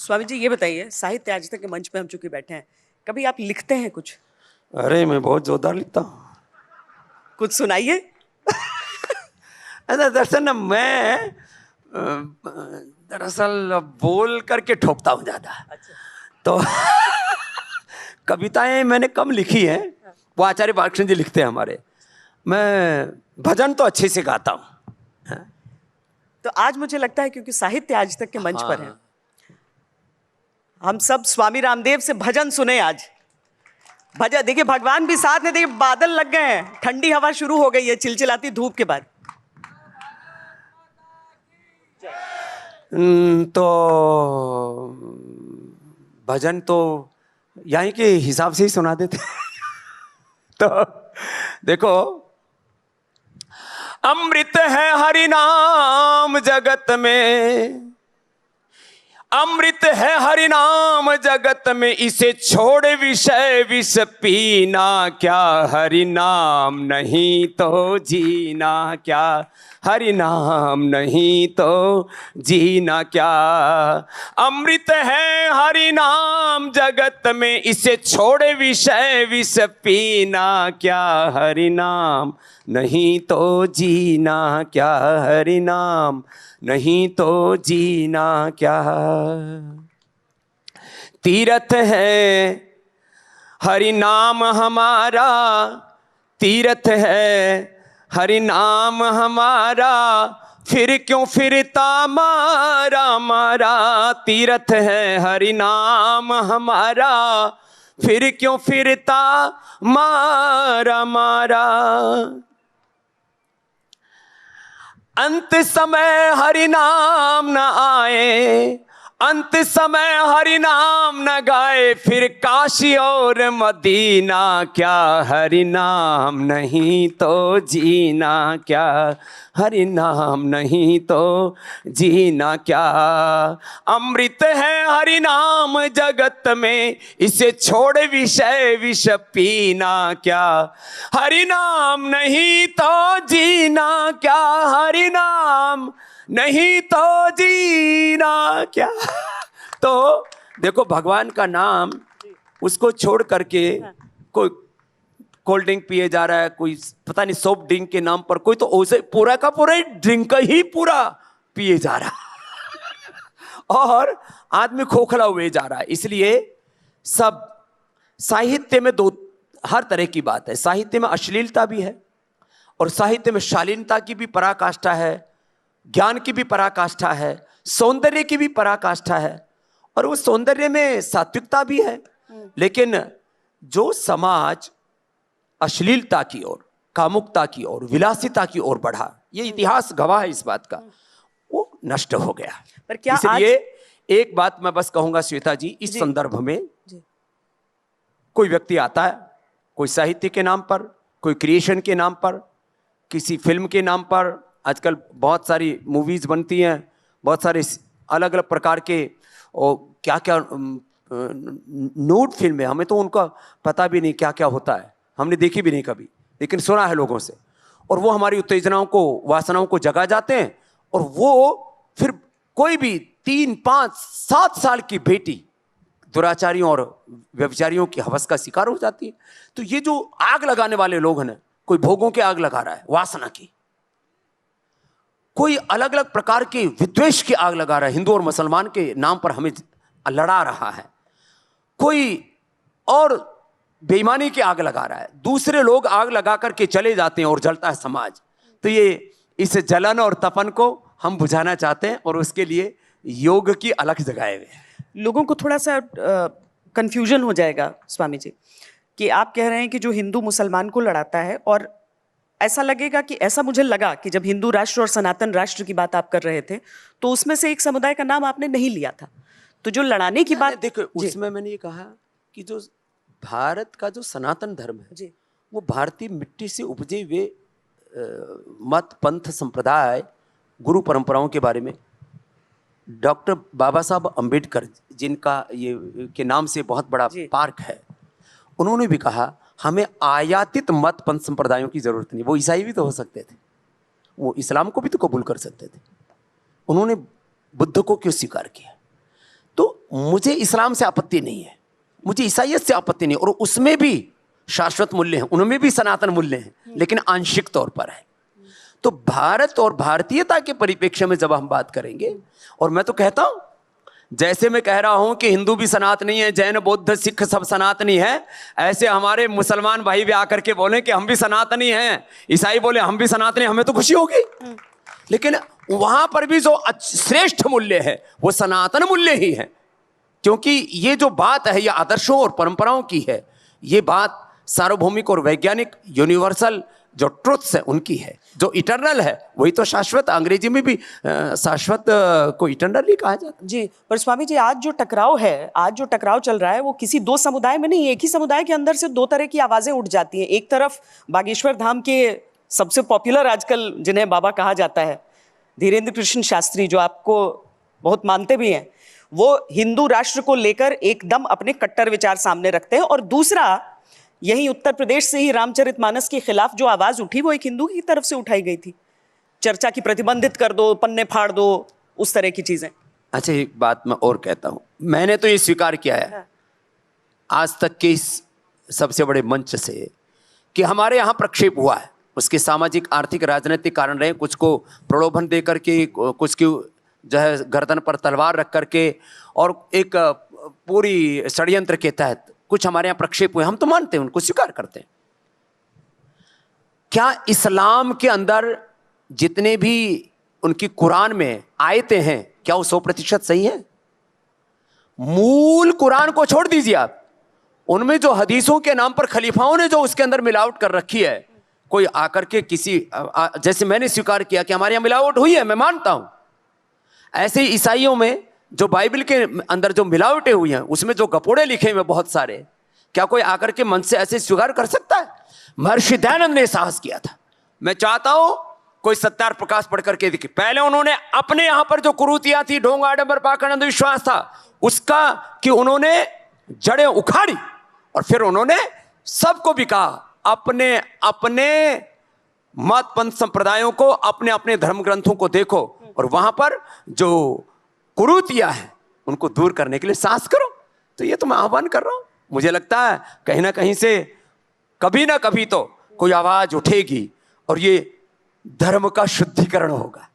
स्वामी जी ये बताइए, साहित्य आज तक के मंच पे हम चूंकि बैठे हैं, कभी आप लिखते हैं कुछ? अरे मैं बहुत जोरदार लिखता हूँ। कुछ सुनाइए। अरे दरअसल मैं दरअसल बोल करके ठोकता हूँ ज्यादा। अच्छा। तो कविताएं मैंने कम लिखी हैं, वो आचार्य बालकृष्ण जी लिखते हैं हमारे। मैं भजन तो अच्छे से गाता हूँ। तो आज मुझे लगता है क्योंकि साहित्य आज तक के मंच पर है, हाँ। हम सब स्वामी रामदेव से भजन सुने आज। भजन देखिए, भगवान भी साथ में, देखिए बादल लग गए हैं, ठंडी हवा शुरू हो गई है चिलचिलाती धूप के बाद। तो भजन तो यहीं के हिसाब से ही सुना देते। तो देखो, अमृत है हरि नाम जगत में, अमृत है हरि नाम जगत में, इसे छोड़ विषय विष पीना क्या, हरि नाम नहीं तो जीना क्या, हरि नाम नहीं तो जीना क्या। अमृत है हरि नाम जगत में, इसे छोड़ विषय विष पीना क्या, हरि नाम नहीं तो जीना क्या, हरि नाम नहीं तो जीना क्या। तीर्थ है हरि नाम हमारा, तीर्थ है हरि नाम हमारा, फिर क्यों फिरता मारा मारा। तीर्थ है हरि नाम हमारा, फिर क्यों फिरता मारा मारा। अंत समय हरि नाम न आए, अंत समय हरि नाम न गाए, फिर काशी और मदीना क्या, हरि नाम नहीं तो जीना क्या, हरि नाम नहीं तो जीना क्या। अमृत है हरि नाम जगत में, इसे छोड़ विषय विष पीना क्या, हरि नाम नहीं तो जीना क्या, हरि नाम नहीं तो जीना क्या। तो देखो, भगवान का नाम उसको छोड़ करके कोई कोल्ड ड्रिंक पिए जा रहा है, कोई पता नहीं सॉफ्ट ड्रिंक के नाम पर, कोई तो उसे पूरा का पूरा ही ड्रिंक ही पूरा पिए जा रहा और आदमी खोखला हुए जा रहा है। इसलिए सब साहित्य में दो हर तरह की बात है। साहित्य में अश्लीलता भी है और साहित्य में शालीनता की भी पराकाष्ठा है, ज्ञान की भी पराकाष्ठा है, सौंदर्य की भी पराकाष्ठा है, और वो सौंदर्य में सात्विकता भी है। लेकिन जो समाज अश्लीलता की ओर, कामुकता की ओर, विलासिता की ओर बढ़ा, ये इतिहास गवाह है इस बात का, वो नष्ट हो गया। पर क्या इसलिए एक बात मैं बस कहूंगा श्वेता जी, इस संदर्भ में कोई व्यक्ति आता है, कोई साहित्य के नाम पर, कोई क्रिएशन के नाम पर, किसी फिल्म के नाम पर, आजकल बहुत सारी मूवीज बनती हैं, बहुत सारे अलग अलग प्रकार के, और क्या क्या नूड फिल्में, हमें तो उनका पता भी नहीं क्या क्या होता है, हमने देखी भी नहीं कभी, लेकिन सुना है लोगों से, और वो हमारी उत्तेजनाओं को, वासनाओं को जगा जाते हैं, और वो फिर कोई भी 3, 5, 7 साल की बेटी दुराचारियों और व्यभिचारियों की हवस का शिकार हो जाती है। तो ये जो आग लगाने वाले लोग हैं, कोई भोगों के आग लगा रहा है वासना की, कोई अलग अलग प्रकार के विद्वेष की आग लगा रहा है, हिंदू और मुसलमान के नाम पर हमें लड़ा रहा है, कोई और बेईमानी की आग लगा रहा है, दूसरे लोग आग लगा करके चले जाते हैं और जलता है समाज। तो ये इस जलन और तपन को हम बुझाना चाहते हैं, और उसके लिए योग की अलग जगाए हुए हैं। लोगों को थोड़ा सा कंफ्यूजन हो जाएगा स्वामी जी, कि आप कह रहे हैं कि जो हिंदू मुसलमान को लड़ाता है, और ऐसा लगेगा कि, ऐसा मुझे लगा कि जब हिंदू राष्ट्र और सनातन राष्ट्र की बात आप कर रहे थे, तो उसमें से एक समुदाय का नाम आपने नहीं लिया था। तो जो लड़ाने की बात, देखो, उसमें मैंने ये कहा कि जो भारत का जो सनातन धर्म है जी, वो भारतीय मिट्टी से उपजे हुए मत, पंथ, संप्रदाय, गुरु परंपराओं के बारे में डॉक्टर बाबा साहब अंबेडकर, जिनका ये के नाम से बहुत बड़ा पार्क है, उन्होंने भी कहा हमें आयातित मत, पंथ, संप्रदायों की जरूरत नहीं। वो ईसाई भी तो हो सकते थे, वो इस्लाम को भी तो कबूल कर सकते थे, उन्होंने बुद्ध को क्यों स्वीकार किया? तो मुझे इस्लाम से आपत्ति नहीं है, मुझे ईसाइयत से आपत्ति नहीं, और उसमें भी शाश्वत मूल्य हैं, उनमें भी सनातन मूल्य हैं, लेकिन आंशिक तौर पर है। तो भारत और भारतीयता के परिप्रेक्ष्य में जब हम बात करेंगे, और मैं तो कहता हूं, जैसे मैं कह रहा हूं कि हिंदू भी सनातनी है, जैन बौद्ध सिख सब सनातनी है, ऐसे हमारे मुसलमान भाई भी आकर के बोले कि हम भी सनातनी हैं, ईसाई बोले हम भी सनातनी, हमें तो खुशी होगी। लेकिन वहां पर भी जो श्रेष्ठ मूल्य है वो सनातन मूल्य ही है, क्योंकि ये जो बात है ये आदर्शों और परंपराओं की है, ये बात सार्वभौमिक और वैज्ञानिक यूनिवर्सल जो ट्रुथ्स है उनकी है, जो इटर्नल है वही तो शाश्वत, अंग्रेजी में भी शाश्वत को इटर्नल ही कहा जाता है। जी, पर स्वामी जी आज जो टकराव है, आज जो टकराव चल रहा है वो किसी दो समुदाय में नहीं, एक ही समुदाय के अंदर से दो तरह की आवाजें उठ जाती हैं। एक तरफ बागेश्वर धाम के सबसे पॉपुलर आजकल जिन्हें बाबा कहा जाता है, धीरेन्द्र कृष्ण शास्त्री, जो आपको बहुत मानते भी हैं, वो हिंदू राष्ट्र को लेकर एकदम अपने कट्टर विचार सामने रखते हैं। और दूसरा, यही उत्तर प्रदेश से ही रामचरितमानस के खिलाफ जो आवाज उठी वो एक हिंदू की तरफ से उठाई गई थी, चर्चा की प्रतिबंधित कर दो, पन्ने फाड़ दो, उस तरह की चीजें। अच्छा, एक बात मैं और कहता हूं, मैंने तो ये स्वीकार किया है आज तक के इस सबसे बड़े मंच से कि हमारे यहाँ प्रक्षेप हुआ है, उसके सामाजिक आर्थिक राजनीतिक कारण रहे, कुछ को प्रलोभन दे करके, कुछ की जो है गर्दन पर तलवार रख करके, और एक पूरी षड्यंत्र के तहत कुछ हमारे यहाँ प्रक्षेप हुए, हम तो मानते हैं, उनको स्वीकार करते हैं। क्या इस्लाम के अंदर जितने भी उनकी कुरान में आयतें हैं, क्या वो 100% सही है? मूल कुरान को छोड़ दीजिए आप, उनमें जो हदीसों के नाम पर खलीफाओं ने जो उसके अंदर मिलावट कर रखी है, कोई आकर के किसी जैसे मैंने स्वीकार किया कि हमारे यहाँ मिलावट हुई है, मैं मानता हूं, ऐसे ही ईसाइयों में जो बाइबल के अंदर जो मिलावटें हुई हैं, उसमें जो गपोड़े लिखे हुए बहुत सारे, क्या कोई आकर के मन से ऐसे स्वीकार कर सकता है? महर्षि दयानंद ने साहस किया था। मैं चाहता हूं कोई सत्यार प्रकाश पढ़ करके दिखे। पहले उन्होंने अपने यहां पर जो कुरीतियां थी, ढोंग आडंबर पाखंड अंधविश्वास था, उसका कि उन्होंने जड़ें उखाड़ी, और फिर उन्होंने सबको भी कहा अपने अपने मत पंथ संप्रदायों को, अपने अपने धर्म ग्रंथों को देखो, और वहां पर जो कुरीतियां हैं उनको दूर करने के लिए साहस करो। तो ये तो मैं आह्वान कर रहा हूं, मुझे लगता है कहीं ना कहीं से कभी ना कभी तो कोई आवाज उठेगी और ये धर्म का शुद्धिकरण होगा।